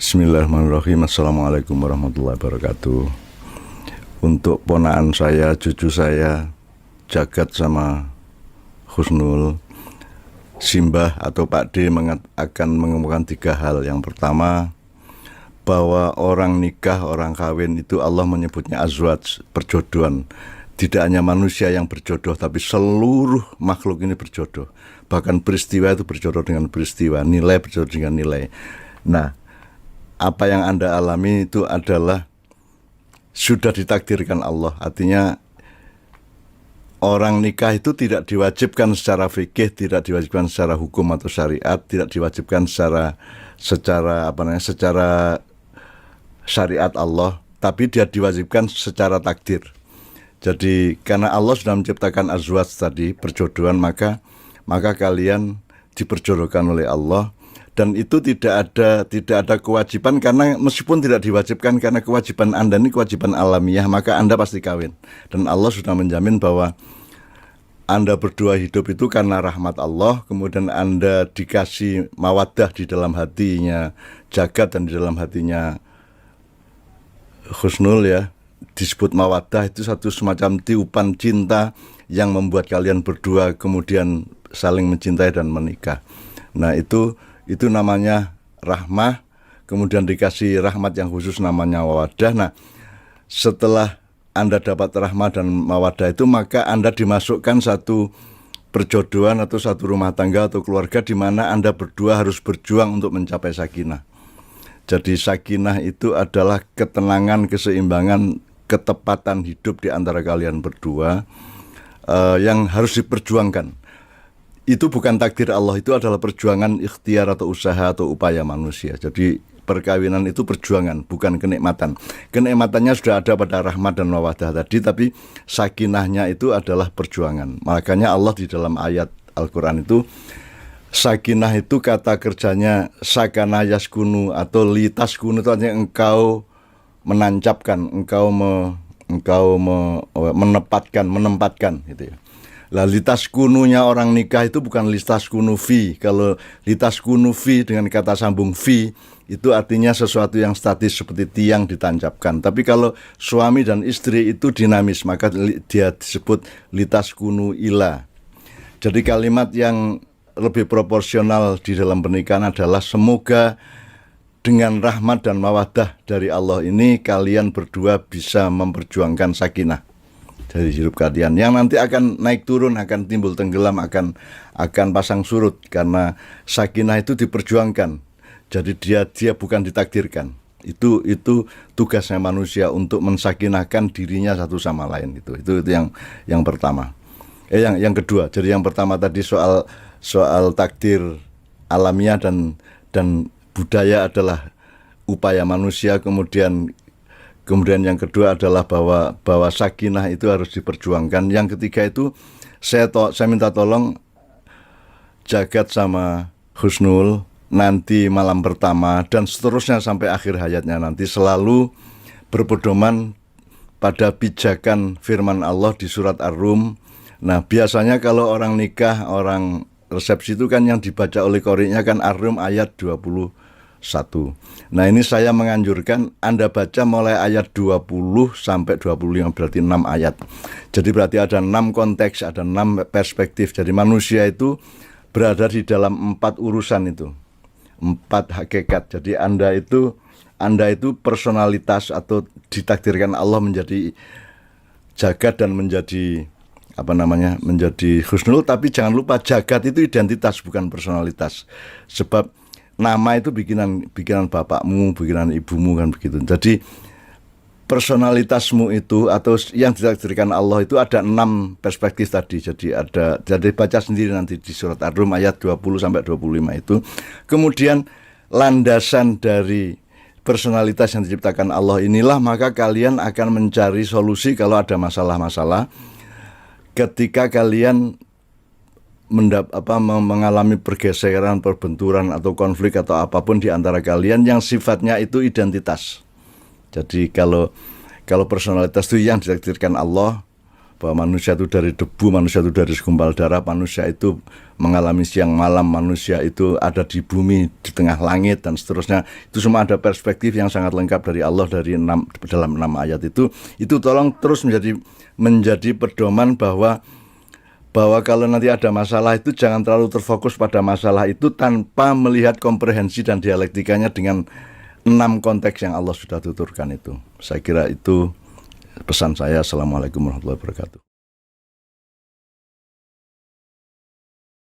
Bismillahirrahmanirrahim. Assalamualaikum warahmatullahi wabarakatuh. Untuk ponaan saya, cucu saya, Jagat sama Husnul, Simbah atau Pak D akan mengemukakan 3 hal. Yang pertama, bahwa orang nikah, orang kawin itu Allah menyebutnya azwaj, perjodohan. Tidak hanya manusia yang berjodoh, tapi seluruh makhluk ini berjodoh. Bahkan peristiwa itu berjodoh dengan peristiwa, nilai berjodoh dengan nilai. Nah, apa yang Anda alami itu adalah sudah ditakdirkan Allah. Artinya orang nikah itu tidak diwajibkan secara fikih, tidak diwajibkan secara hukum atau syariat, tidak diwajibkan secara syariat Allah, tapi dia diwajibkan secara takdir. Jadi karena Allah sudah menciptakan azwaj tadi, perjodohan, maka kalian diperjodohkan oleh Allah. Dan itu tidak ada kewajiban, karena meskipun tidak diwajibkan, karena kewajiban Anda ini kewajiban alamiah, maka Anda pasti kawin. Dan Allah sudah menjamin bahwa Anda berdua hidup itu karena rahmat Allah. Kemudian Anda dikasih mawaddah di dalam hatinya Jagat dan di dalam hatinya Husnul, ya. Disebut mawaddah itu satu semacam tiupan cinta yang membuat kalian berdua kemudian saling mencintai dan menikah. Nah, itu namanya rahmah, kemudian dikasih rahmat yang khusus namanya mawaddah. Nah, setelah Anda dapat rahmah dan mawaddah itu, maka Anda dimasukkan satu perjodohan atau satu rumah tangga atau keluarga di mana Anda berdua harus berjuang untuk mencapai sakinah. Jadi sakinah itu adalah ketenangan, keseimbangan, ketepatan hidup di antara kalian berdua yang harus diperjuangkan. Itu bukan takdir Allah, itu adalah perjuangan ikhtiar atau usaha atau upaya manusia. Jadi perkawinan itu perjuangan, bukan kenikmatan. Kenikmatannya sudah ada pada rahmat dan mawaddah tadi, tapi sakinahnya itu adalah perjuangan. Makanya Allah di dalam ayat Al-Quran itu, sakinah itu kata kerjanya sakana yaskunu atau litaskunu, itu artinya engkau menancapkan, engkau menempatkan gitu ya. Lah litas kununya orang nikah itu bukan litas kunu fi. Kalau litas kunu fi dengan kata sambung fi itu artinya sesuatu yang statis seperti tiang ditancapkan. Tapi kalau suami dan istri itu dinamis, maka dia disebut litas kunu ila. Jadi kalimat yang lebih proporsional di dalam pernikahan adalah semoga dengan rahmat dan mawaddah dari Allah ini kalian berdua bisa memperjuangkan sakinah dari hidup kalian, yang nanti akan naik turun, akan timbul tenggelam, akan pasang surut, karena sakinah itu diperjuangkan. Jadi dia bukan ditakdirkan. Itu tugasnya manusia untuk mensakinahkan dirinya satu sama lain. Itu yang pertama. Yang kedua. Jadi yang pertama tadi soal takdir alamiah dan budaya adalah upaya manusia. Kemudian yang kedua adalah bahwa sakinah itu harus diperjuangkan. Yang ketiga itu saya minta tolong Jagat sama Husnul nanti malam pertama dan seterusnya sampai akhir hayatnya nanti selalu berpedoman pada pijakan firman Allah di surat Ar-Rum. Nah, biasanya kalau orang nikah, orang resepsi itu kan yang dibaca oleh qori'nya kan Ar-Rum ayat 21. Nah, ini saya menganjurkan Anda baca mulai ayat 20 sampai 25, berarti 6 ayat. Jadi berarti ada 6 konteks, ada 6 perspektif. Jadi manusia itu berada di dalam 4 urusan itu, 4 hakikat. Jadi Anda itu personalitas atau ditakdirkan Allah menjadi Jagat dan menjadi menjadi Husnul. Tapi jangan lupa Jagat itu identitas, bukan personalitas. Sebab nama itu bikinan bapakmu, bikinan ibumu, kan begitu. Jadi personalitasmu itu atau yang ditakdirkan Allah itu ada 6 perspektif tadi. Jadi baca sendiri nanti di surat Ar-Rum ayat 20 sampai 25 itu. Kemudian landasan dari personalitas yang diciptakan Allah inilah, maka kalian akan mencari solusi kalau ada masalah-masalah. Ketika kalian mengalami pergeseran, perbenturan atau konflik atau apapun di antara kalian yang sifatnya itu identitas. Jadi kalau personalitas itu yang ditakdirkan Allah, bahwa manusia itu dari debu, manusia itu dari segumpal darah, manusia itu mengalami siang malam, manusia itu ada di bumi, di tengah langit, dan seterusnya. Itu semua ada perspektif yang sangat lengkap dari Allah dalam 6 ayat itu. Itu tolong terus menjadi pedoman bahwa kalau nanti ada masalah itu jangan terlalu terfokus pada masalah itu tanpa melihat komprehensi dan dialektikanya dengan 6 konteks yang Allah sudah tuturkan itu. Saya kira itu pesan saya. Assalamualaikum warahmatullahi wabarakatuh.